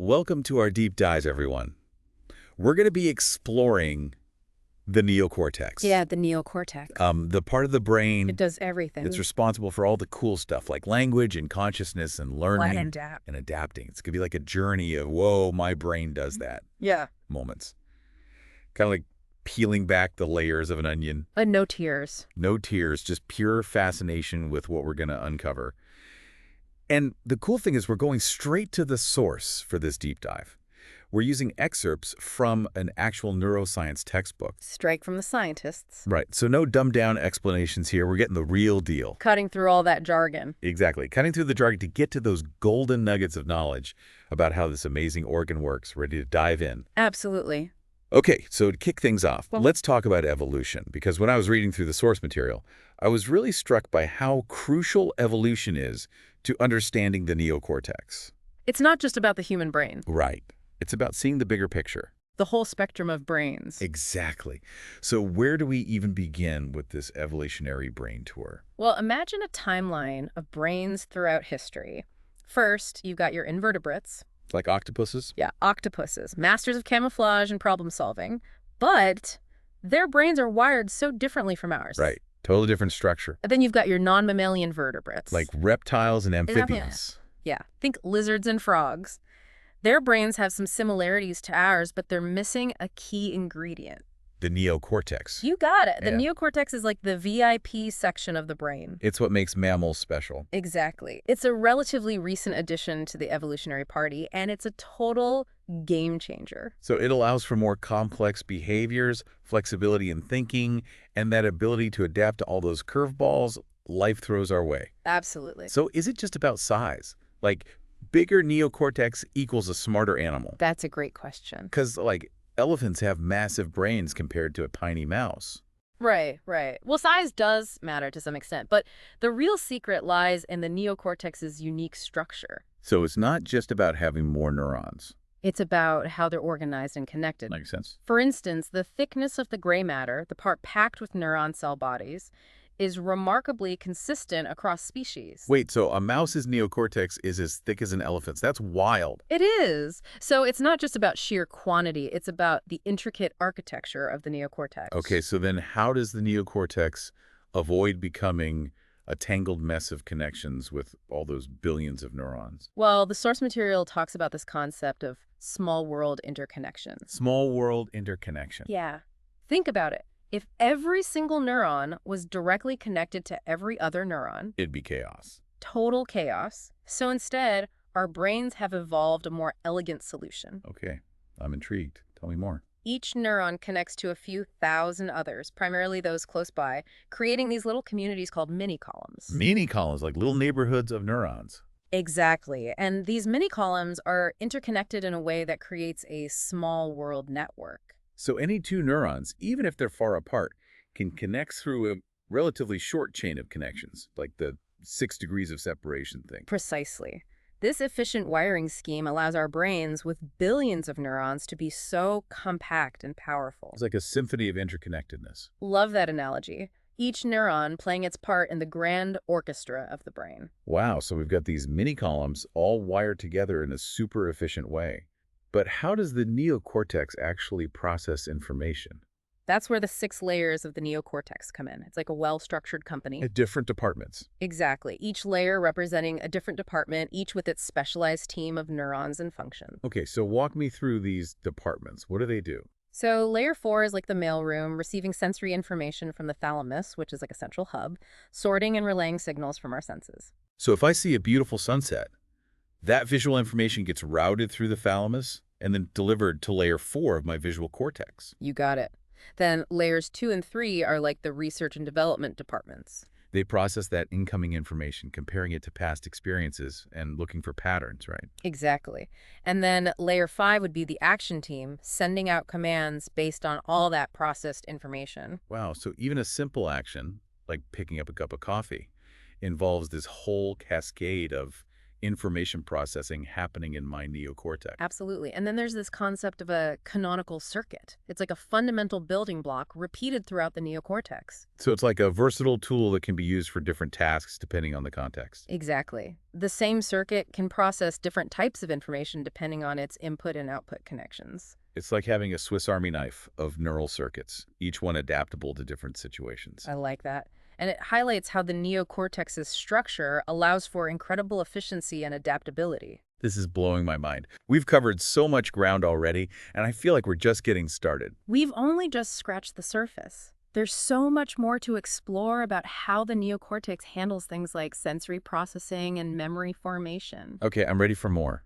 Welcome to our deep dives, everyone. We're going to be exploring the neocortex. Yeah, the neocortex. The part of the brain It does everything. that's responsible for all the cool stuff like language and consciousness and learning And adapt. and adapting. It's going to be like a journey of, whoa, my brain does that Yeah. moments. Kind of like peeling back the layers of an onion. And no tears. No tears, just pure fascination with what we're going to uncover. And the cool thing is we're going straight to the source for this deep dive. We're using excerpts from an actual neuroscience textbook. Straight from the scientists. Right, so no dumbed-down explanations here. We're getting the real deal. Cutting through all that jargon. Exactly, cutting through the jargon to get to those golden nuggets of knowledge about how this amazing organ works. Ready to dive in? Absolutely. Okay, so to kick things off, let's talk about evolution, because when I was reading through the source material, I was really struck by how crucial evolution is to understanding the neocortex. It's not just about the human brain. Right. It's about seeing the bigger picture. The whole spectrum of brains. Exactly. So where do we even begin with this evolutionary brain tour? Well, imagine a timeline of brains throughout history. First, you've got your invertebrates. Like octopuses? Yeah, octopuses, masters of camouflage and problem solving. But their brains are wired so differently from ours. Right. Totally different structure. And then you've got your non-mammalian vertebrates. Like reptiles and amphibians. Yeah, think lizards and frogs. Their brains have some similarities to ours, but they're missing a key ingredient. The neocortex. You got it. The Yeah. neocortex is like the VIP section of the brain. It's what makes mammals special. Exactly. It's a relatively recent addition to the evolutionary party, and it's a total game changer. So it allows for more complex behaviors, flexibility in thinking, and that ability to adapt to all those curveballs life throws our way. Absolutely. So is it just about size? Like, bigger neocortex equals a smarter animal? That's a great question. Because, like, elephants have massive brains compared to a tiny mouse. Right, right. Well, size does matter to some extent, but the real secret lies in the neocortex's unique structure. So it's not just about having more neurons. It's about how they're organized and connected. Makes sense. For instance, the thickness of the gray matter, the part packed with neuron cell bodies, is remarkably consistent across species. Wait, so a mouse's neocortex is as thick as an elephant's? That's wild. It is. So it's not just about sheer quantity, it's about the intricate architecture of the neocortex. Okay, so then how does the neocortex avoid becoming a tangled mess of connections with all those billions of neurons? Well, the source material talks about this concept of small world interconnections. Small world interconnection. Yeah. Think about it. If every single neuron was directly connected to every other neuron, It'd be chaos. total chaos. So instead, our brains have evolved a more elegant solution. Okay, I'm intrigued. Tell me more. Each neuron connects to a few thousand others, primarily those close by, creating these little communities called mini-columns. Mini-columns, like little neighborhoods of neurons. Exactly. And these mini-columns are interconnected in a way that creates a small world network. So any two neurons, even if they're far apart, can connect through a relatively short chain of connections, like the 6 degrees of separation thing. Precisely. This efficient wiring scheme allows our brains with billions of neurons to be so compact and powerful. It's like a symphony of interconnectedness. Love that analogy. Each neuron playing its part in the grand orchestra of the brain. Wow, so we've got these mini-columns all wired together in a super efficient way. But how does the neocortex actually process information? That's where the 6 layers of the neocortex come in. It's like a well-structured company. At different departments. Exactly. Each layer representing a different department, each with its specialized team of neurons and functions. Okay, so walk me through these departments. What do they do? So layer 4 is like the mailroom, receiving sensory information from the thalamus, which is like a central hub, sorting and relaying signals from our senses. So if I see a beautiful sunset, that visual information gets routed through the thalamus and then delivered to layer 4 of my visual cortex. You got it. Then layers 2 and 3 are like the research and development departments. They process that incoming information, comparing it to past experiences and looking for patterns, right? Exactly. And then layer 5 would be the action team, sending out commands based on all that processed information. Wow, so even a simple action, like picking up a cup of coffee, involves this whole cascade of information processing happening in my neocortex. Absolutely. And then there's this concept of a canonical circuit. It's like a fundamental building block repeated throughout the neocortex. So it's like a versatile tool that can be used for different tasks depending on the context. Exactly. The same circuit can process different types of information depending on its input and output connections. It's like having a Swiss Army knife of neural circuits, each one adaptable to different situations. I like that. And it highlights how the neocortex's structure allows for incredible efficiency and adaptability. This is blowing my mind. We've covered so much ground already, and I feel like we're just getting started. We've only just scratched the surface. There's so much more to explore about how the neocortex handles things like sensory processing and memory formation. Okay, I'm ready for more.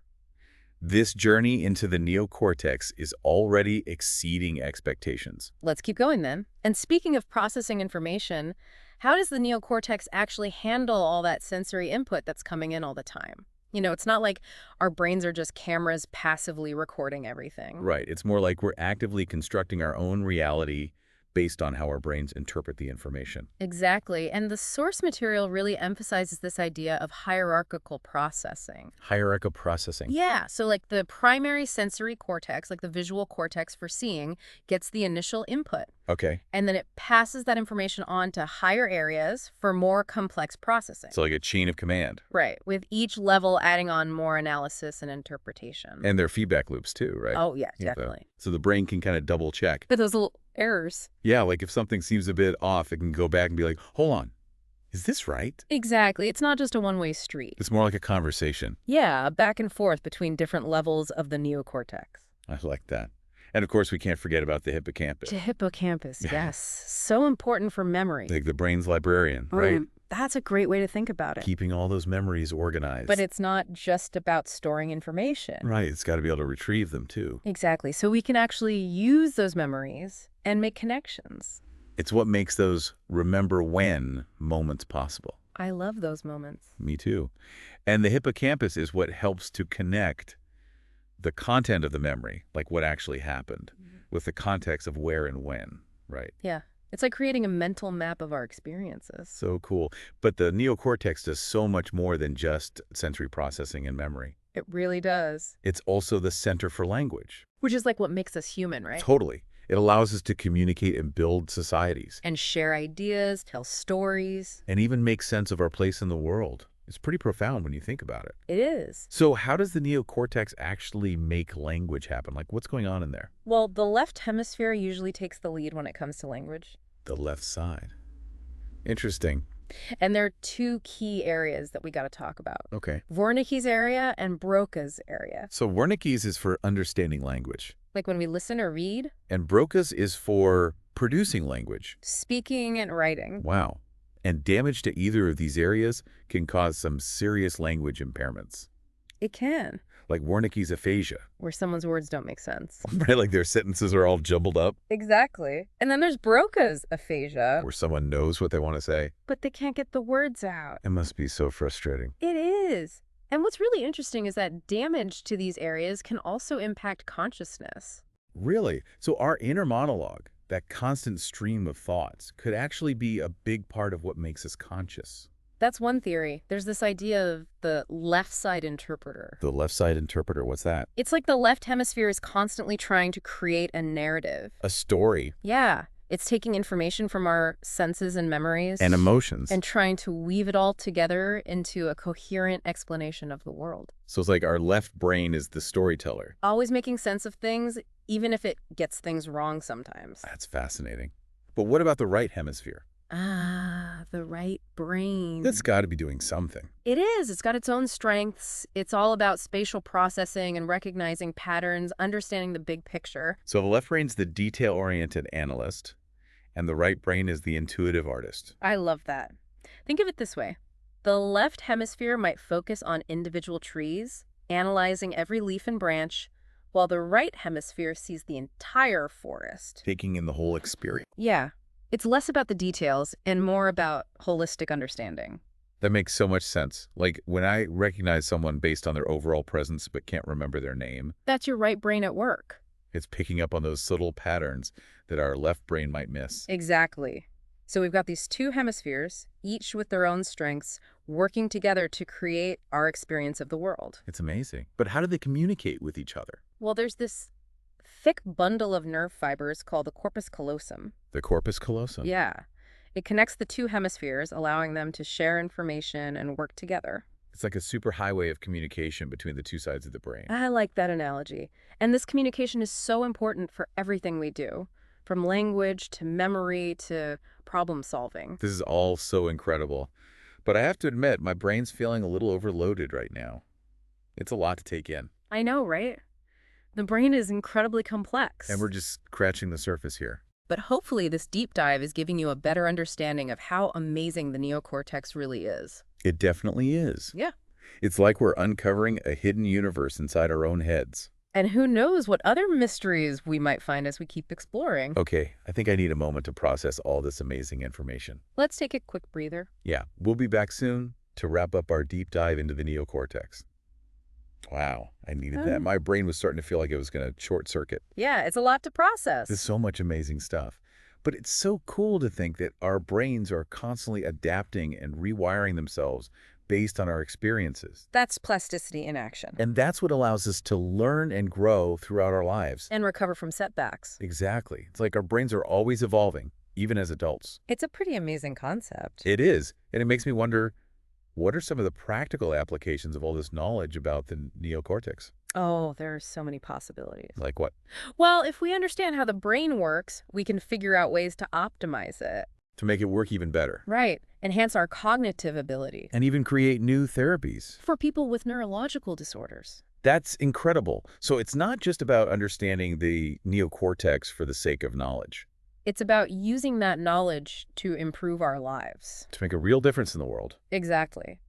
This journey into the neocortex is already exceeding expectations. Let's keep going then. And speaking of processing information, how does the neocortex actually handle all that sensory input that's coming in all the time? You know, it's not like our brains are just cameras passively recording everything. Right. It's more like we're actively constructing our own reality based on how our brains interpret the information. Exactly. And the source material really emphasizes this idea of hierarchical processing. Hierarchical processing. Yeah. So like the primary sensory cortex, like the visual cortex for seeing, gets the initial input. Okay. And then it passes that information on to higher areas for more complex processing. So like a chain of command. Right. With each level adding on more analysis and interpretation. And their feedback loops too, right? Oh, yeah, definitely. So the brain can kind of double check. But those little errors. Yeah, like if something seems a bit off, it can go back and be like, hold on, is this right? Exactly. It's not just a one-way street. It's more like a conversation. Yeah, back and forth between different levels of the neocortex. I like that. And of course, we can't forget about the hippocampus. The hippocampus, yes. So important for memory. Like the brain's librarian, right? That's a great way to think about it. Keeping all those memories organized. But it's not just about storing information. Right, it's got to be able to retrieve them too. Exactly. So we can actually use those memories and make connections. It's what makes those remember when moments possible. I love those moments. Me too. And the hippocampus is what helps to connect the content of the memory, like what actually happened, with the context of where and when, right? Yeah. It's like creating a mental map of our experiences. So cool. But the neocortex does so much more than just sensory processing and memory. It really does. It's also the center for language. Which is like what makes us human, right? Totally. It allows us to communicate and build societies. And share ideas, tell stories. And even make sense of our place in the world. It's pretty profound when you think about it. It is. So how does the neocortex actually make language happen? Like, what's going on in there? Well, the left hemisphere usually takes the lead when it comes to language. The left side. Interesting. And there are two key areas that we got to talk about. Okay. Wernicke's area and Broca's area. So Wernicke's is for understanding language. Like when we listen or read. And Broca's is for producing language. Speaking and writing. Wow. And damage to either of these areas can cause some serious language impairments. It can. Like Wernicke's aphasia. Where someone's words don't make sense. Right, like their sentences are all jumbled up. Exactly. And then there's Broca's aphasia. Where someone knows what they want to say. But they can't get the words out. It must be so frustrating. It is. And what's really interesting is that damage to these areas can also impact consciousness. Really? So our inner monologue, that constant stream of thoughts, could actually be a big part of what makes us conscious. That's one theory. There's this idea of the left side interpreter. The left side interpreter, what's that? It's like the left hemisphere is constantly trying to create a narrative. A story. Yeah. It's taking information from our senses and memories. And emotions. And trying to weave it all together into a coherent explanation of the world. So it's like our left brain is the storyteller. Always making sense of things, even if it gets things wrong sometimes. That's fascinating. But what about the right hemisphere? Ah, the right brain. That's got to be doing something. It is. It's got its own strengths. It's all about spatial processing and recognizing patterns, understanding the big picture. So the left brain's the detail-oriented analyst, and the right brain is the intuitive artist. I love that. Think of it this way. The left hemisphere might focus on individual trees, analyzing every leaf and branch, while the right hemisphere sees the entire forest. Taking in the whole experience. Yeah. It's less about the details and more about holistic understanding. That makes so much sense. Like when I recognize someone based on their overall presence but can't remember their name. That's your right brain at work. It's picking up on those subtle patterns that our left brain might miss. Exactly. So we've got these two hemispheres, each with their own strengths, working together to create our experience of the world. It's amazing. But how do they communicate with each other? Well, there's this thick bundle of nerve fibers called the corpus callosum. The corpus callosum. Yeah. It connects the two hemispheres, allowing them to share information and work together. It's like a superhighway of communication between the two sides of the brain. I like that analogy. And this communication is so important for everything we do, from language to memory to problem solving. This is all so incredible. But I have to admit, my brain's feeling a little overloaded right now. It's a lot to take in. I know, right? The brain is incredibly complex. And we're just scratching the surface here. But hopefully this deep dive is giving you a better understanding of how amazing the neocortex really is. It definitely is. Yeah. It's like we're uncovering a hidden universe inside our own heads. And who knows what other mysteries we might find as we keep exploring. Okay, I think I need a moment to process all this amazing information. Let's take a quick breather. Yeah, we'll be back soon to wrap up our deep dive into the neocortex. Wow, I needed that. My brain was starting to feel like it was going to short circuit. Yeah, it's a lot to process. There's so much amazing stuff. But it's so cool to think that our brains are constantly adapting and rewiring themselves based on our experiences. That's plasticity in action. And that's what allows us to learn and grow throughout our lives. And recover from setbacks. Exactly. It's like our brains are always evolving, even as adults. It's a pretty amazing concept. It is. And it makes me wonder, what are some of the practical applications of all this knowledge about the neocortex? Oh, there are so many possibilities. Like what? Well, if we understand how the brain works, we can figure out ways to optimize it. To make it work even better. Right. Enhance our cognitive ability. And even create new therapies. For people with neurological disorders. That's incredible. So it's not just about understanding the neocortex for the sake of knowledge. It's about using that knowledge to improve our lives. To make a real difference in the world. Exactly.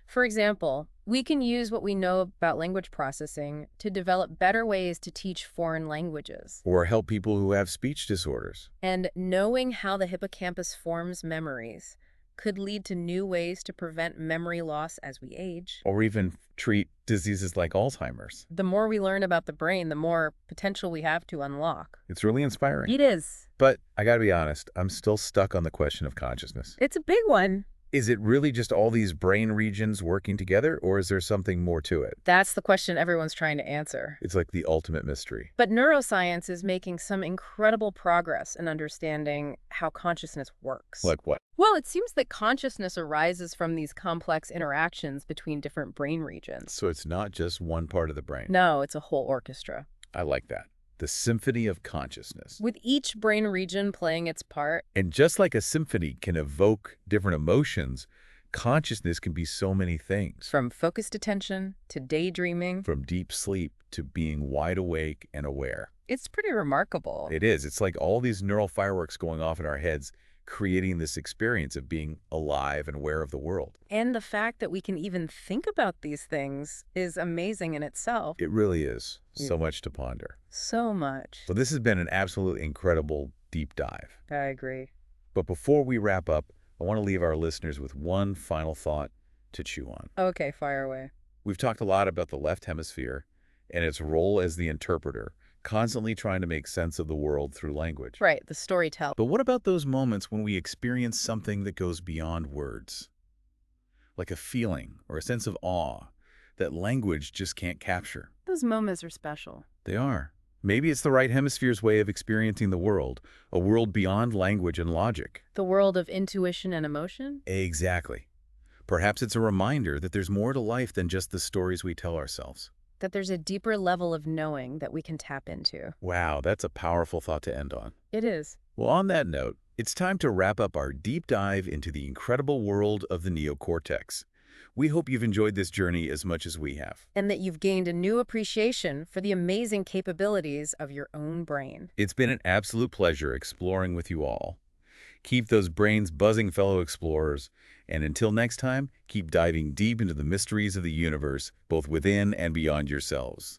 For example, we can use what we know about language processing to develop better ways to teach foreign languages. Or help people who have speech disorders. And knowing how the hippocampus forms memories could lead to new ways to prevent memory loss as we age. Or even treat diseases like Alzheimer's. The more we learn about the brain, the more potential we have to unlock. It's really inspiring. It is. But I gotta be honest, I'm still stuck on the question of consciousness. It's a big one. Is it really just all these brain regions working together, or is there something more to it? That's the question everyone's trying to answer. It's like the ultimate mystery. But neuroscience is making some incredible progress in understanding how consciousness works. Like what? Well, it seems that consciousness arises from these complex interactions between different brain regions. So it's not just one part of the brain. No, it's a whole orchestra. I like that. The symphony of consciousness. With each brain region playing its part. And just like a symphony can evoke different emotions, consciousness can be so many things. From focused attention to daydreaming. From deep sleep to being wide awake and aware. It's pretty remarkable. It is. It's like all these neural fireworks going off in our heads, creating this experience of being alive and aware of the world. And the fact that we can even think about these things is amazing in itself. It really is. So much to ponder. So much. Well, this has been an absolutely incredible deep dive. I agree. But before we wrap up, I want to leave our listeners with one final thought to chew on. Okay, fire away. We've talked a lot about the left hemisphere and its role as the interpreter, constantly trying to make sense of the world through language. Right, the storyteller. But what about those moments when we experience something that goes beyond words? Like a feeling or a sense of awe that language just can't capture. Those moments are special. They are. Maybe it's the right hemisphere's way of experiencing the world, a world beyond language and logic. The world of intuition and emotion? Exactly. Perhaps it's a reminder that there's more to life than just the stories we tell ourselves. That there's a deeper level of knowing that we can tap into. Wow, that's a powerful thought to end on. It is. Well, on that note, it's time to wrap up our deep dive into the incredible world of the neocortex. We hope you've enjoyed this journey as much as we have. And that you've gained a new appreciation for the amazing capabilities of your own brain. It's been an absolute pleasure exploring with you all. Keep those brains buzzing, fellow explorers, and until next time, keep diving deep into the mysteries of the universe, both within and beyond yourselves.